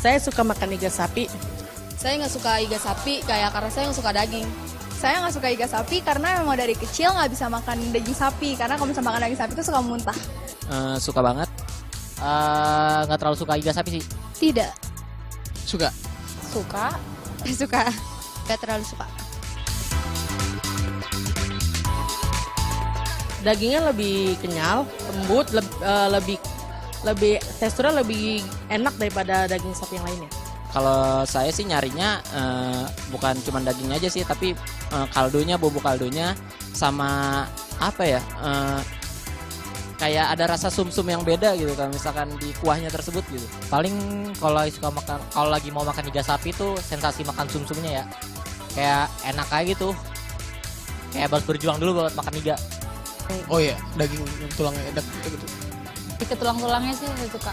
Saya suka makan iga sapi. Saya nggak suka iga sapi karena saya nggak suka daging. Saya nggak suka iga sapi karena memang dari kecil nggak bisa makan daging sapi. Karena kalau bisa makan daging sapi itu suka muntah. Suka banget. Nggak terlalu suka iga sapi sih. Tidak. Suka. Suka. Suka. Nggak terlalu suka. Dagingnya lebih kenyal, lembut, lebih teksturnya lebih enak daripada daging sapi yang lainnya. Kalau saya sih nyarinya bukan cuma dagingnya aja sih, tapi kaldunya, bumbu kaldunya, sama apa ya, kayak ada rasa sumsum yang beda gitu kalau misalkan di kuahnya tersebut gitu. Paling kalau lagi mau makan iga sapi tuh sensasi makan sumsumnya ya, kayak enak aja gitu, kayak harus berjuang dulu buat makan iga. Oh iya, daging tulangnya enak gitu. Ke tulang-tulangnya sih saya suka.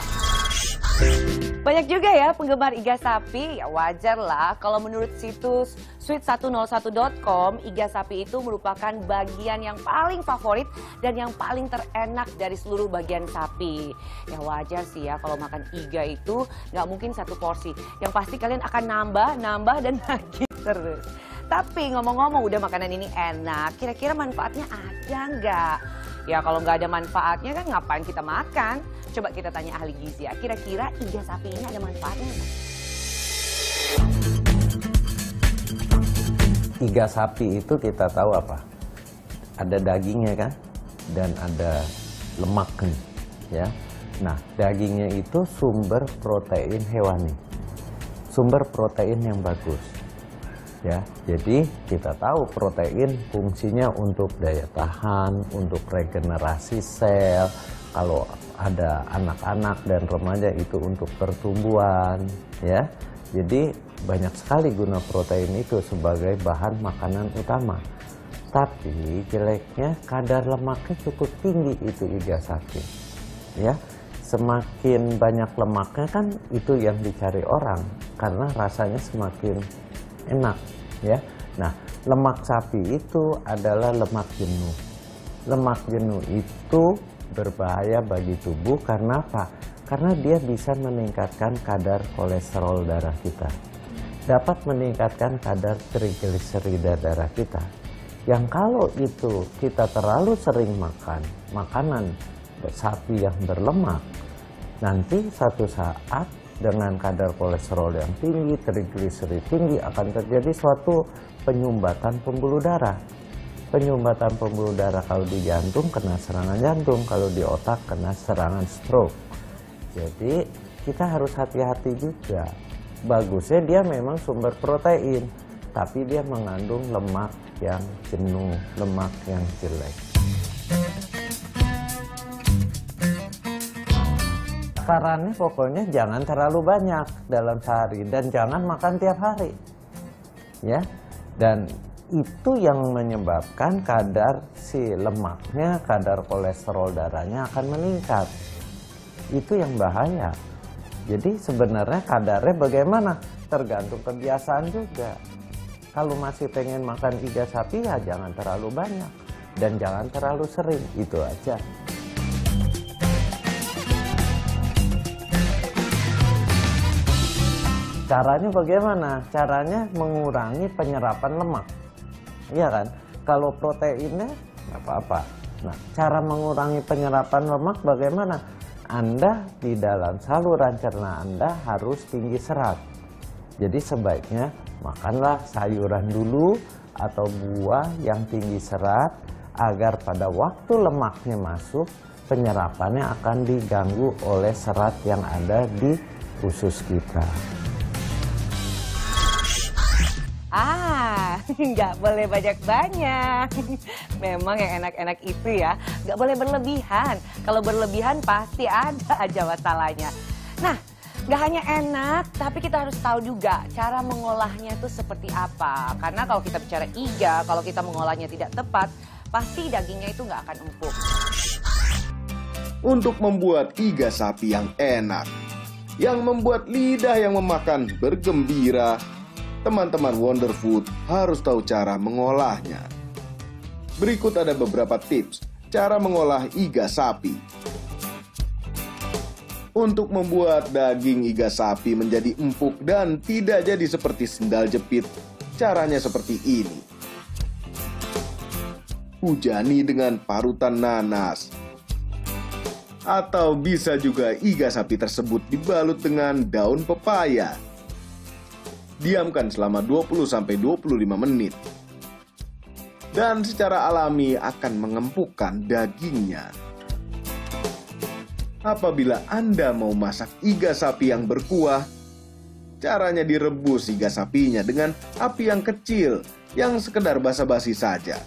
Banyak juga ya penggemar iga sapi, ya wajar lah kalau menurut situs sweet101.com, iga sapi itu merupakan bagian yang paling favorit dan yang paling terenak dari seluruh bagian sapi. Ya wajar sih ya kalau makan iga itu nggak mungkin satu porsi, yang pasti kalian akan nambah dan lagi terus. Tapi ngomong-ngomong udah makanan ini enak, kira-kira manfaatnya ada nggak? Ya kalau nggak ada manfaatnya kan ngapain kita makan? Coba kita tanya ahli gizi ya, kira-kira iga sapi ini ada manfaatnya nggak? Iga sapi itu kita tahu apa? Ada dagingnya kan? Dan ada lemaknya ya. Nah dagingnya itu sumber protein hewani. Sumber protein yang bagus. Ya, jadi kita tahu protein fungsinya untuk daya tahan, untuk regenerasi sel. Kalau ada anak-anak dan remaja itu untuk pertumbuhan, ya. Jadi banyak sekali guna protein itu sebagai bahan makanan utama. Tapi jeleknya kadar lemaknya cukup tinggi itu iga sapi. Ya, semakin banyak lemaknya kan itu yang dicari orang karena rasanya semakin enak ya. Nah, lemak sapi itu adalah lemak jenuh. Lemak jenuh itu berbahaya bagi tubuh karena apa? Karena dia bisa meningkatkan kadar kolesterol darah kita. Dapat meningkatkan kadar trigliserida darah kita. Yang kalau itu kita terlalu sering makan makanan sapi yang berlemak, nanti satu saat dengan kadar kolesterol yang tinggi, trigliserid tinggi, akan terjadi suatu penyumbatan pembuluh darah. Penyumbatan pembuluh darah kalau di jantung kena serangan jantung, kalau di otak kena serangan stroke. Jadi kita harus hati-hati juga. Bagusnya dia memang sumber protein, tapi dia mengandung lemak yang jenuh, lemak yang jelek. Sarannya pokoknya jangan terlalu banyak dalam sehari dan jangan makan tiap hari. Ya. Dan itu yang menyebabkan kadar si lemaknya, kadar kolesterol darahnya akan meningkat. Itu yang bahaya. Jadi sebenarnya kadarnya bagaimana? Tergantung kebiasaan juga. Kalau masih pengen makan iga sapi ya jangan terlalu banyak dan jangan terlalu sering, itu aja. Caranya bagaimana? Caranya mengurangi penyerapan lemak. Iya kan? Kalau proteinnya nggak apa-apa. Nah, cara mengurangi penyerapan lemak bagaimana? Anda di dalam saluran cerna Anda harus tinggi serat. Jadi sebaiknya makanlah sayuran dulu atau buah yang tinggi serat agar pada waktu lemaknya masuk, penyerapannya akan diganggu oleh serat yang ada di usus kita. Nggak boleh banyak-banyak. Memang yang enak-enak itu ya, nggak boleh berlebihan. Kalau berlebihan pasti ada aja masalahnya. Nah, nggak hanya enak, tapi kita harus tahu juga cara mengolahnya itu seperti apa. Karena kalau kita bicara iga, kalau kita mengolahnya tidak tepat, pasti dagingnya itu nggak akan empuk. Untuk membuat iga sapi yang enak, yang membuat lidah yang memakan bergembira, teman-teman Wonder Food harus tahu cara mengolahnya. Berikut ada beberapa tips cara mengolah iga sapi. Untuk membuat daging iga sapi menjadi empuk dan tidak jadi seperti sendal jepit, caranya seperti ini. Hujani dengan parutan nanas. Atau bisa juga iga sapi tersebut dibalut dengan daun pepaya. Diamkan selama 20-25 menit. Dan secara alami akan mengempukkan dagingnya. Apabila Anda mau masak iga sapi yang berkuah, caranya direbus iga sapinya dengan api yang kecil, yang sekedar basa-basi saja,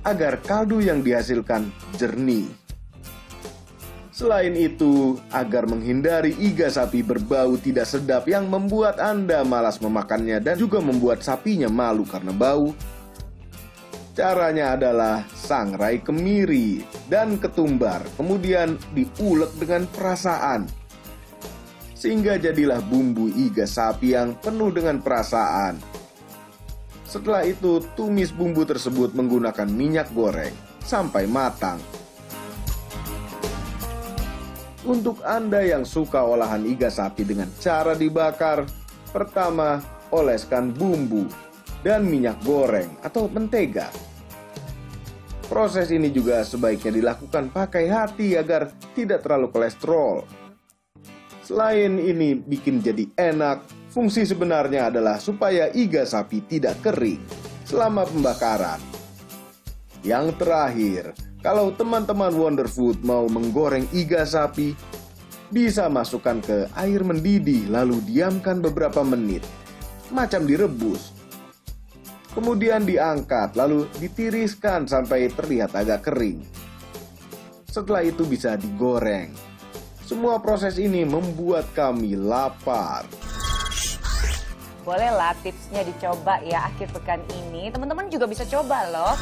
agar kaldu yang dihasilkan jernih. Selain itu, agar menghindari iga sapi berbau tidak sedap yang membuat Anda malas memakannya dan juga membuat sapinya malu karena bau, caranya adalah sangrai kemiri dan ketumbar, kemudian diulek dengan perasaan, sehingga jadilah bumbu iga sapi yang penuh dengan perasaan. Setelah itu, tumis bumbu tersebut menggunakan minyak goreng sampai matang. Untuk Anda yang suka olahan iga sapi dengan cara dibakar, pertama, oleskan bumbu dan minyak goreng atau mentega. Proses ini juga sebaiknya dilakukan pakai hati agar tidak terlalu kolesterol. Selain ini bikin jadi enak, fungsi sebenarnya adalah supaya iga sapi tidak kering selama pembakaran. Yang terakhir, kalau teman-teman Wonderfood mau menggoreng iga sapi, bisa masukkan ke air mendidih lalu diamkan beberapa menit, macam direbus. Kemudian diangkat lalu ditiriskan sampai terlihat agak kering. Setelah itu bisa digoreng. Semua proses ini membuat kami lapar. Bolehlah tipsnya dicoba ya akhir pekan ini. Teman-teman juga bisa coba loh.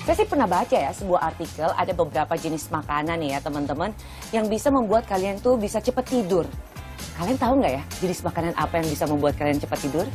Saya sih pernah baca ya sebuah artikel, ada beberapa jenis makanan ya teman-teman yang bisa membuat kalian tuh bisa cepat tidur. Kalian tahu nggak ya jenis makanan apa yang bisa membuat kalian cepat tidur?